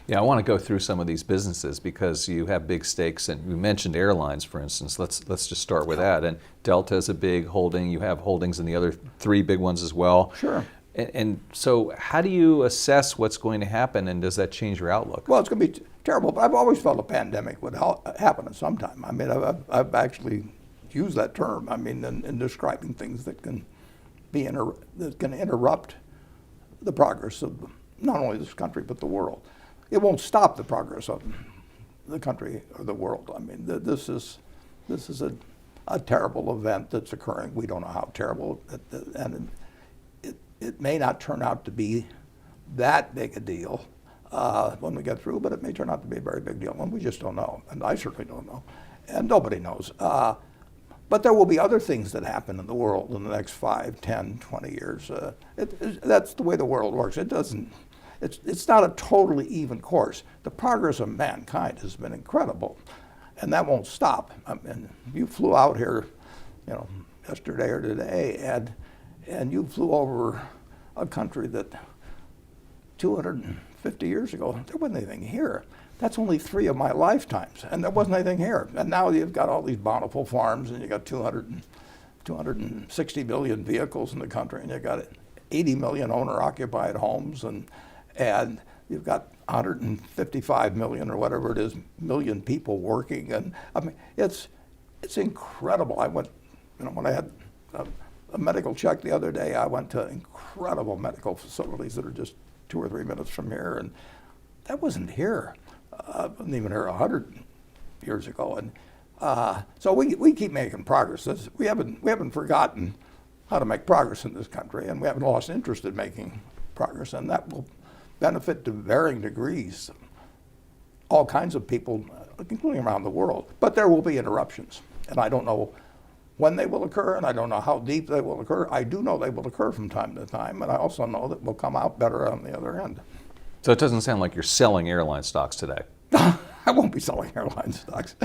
Yeah, I want to go through some of these businesses because you have big stakes, and you mentioned airlines, for instance. Let's just start with that. And Delta is a big holding. You have holdings in the other three big ones as well. Sure. And so, how do you assess what's going to happen, and does that change your outlook? Well, it's going to be terrible, but I've always felt a pandemic would happen at some time. I mean, I've actually used that term. I mean, in describing things that can that can interrupt the progress of not only this country but the world. It won't stop the progress of the country or the world. I mean, this is a terrible event that's occurring. We don't know how terrible, and it may not turn out to be that big a deal when we get through, but it may turn out to be a very big deal, and we just don't know. And I certainly don't know, and nobody knows. But there will be other things that happen in the world in the next 5, 10, 20 years. That's the way the world works. It's not a totally even course. The progress of mankind has been incredible, and that won't stop. I mean, you flew out here, yesterday or today, and you flew over a country that 250 years ago, there wasn't anything here. That's only 3 of my lifetimes, and there wasn't anything here. And now you've got all these bountiful farms, and you got 260 million vehicles in the country, and you got 80 million owner-occupied homes, and you've got 155 million or whatever it is, million people working. And I mean, it's incredible. I went, when I had a medical check the other day, I went to incredible medical facilities that are just 2 or 3 minutes from here, and that wasn't here. Wasn't even here 100 years ago. And so we keep making progress. We haven't forgotten how to make progress in this country, and we haven't lost interest in making progress, and that will benefit to varying degrees all kinds of people, including around the world. But there will be interruptions, and I don't know when they will occur, and I don't know how deep they will occur. I do know they will occur from time to time, and I also know that we'll come out better on the other end. So it doesn't sound like you're selling airline stocks today. I won't be selling airline stocks.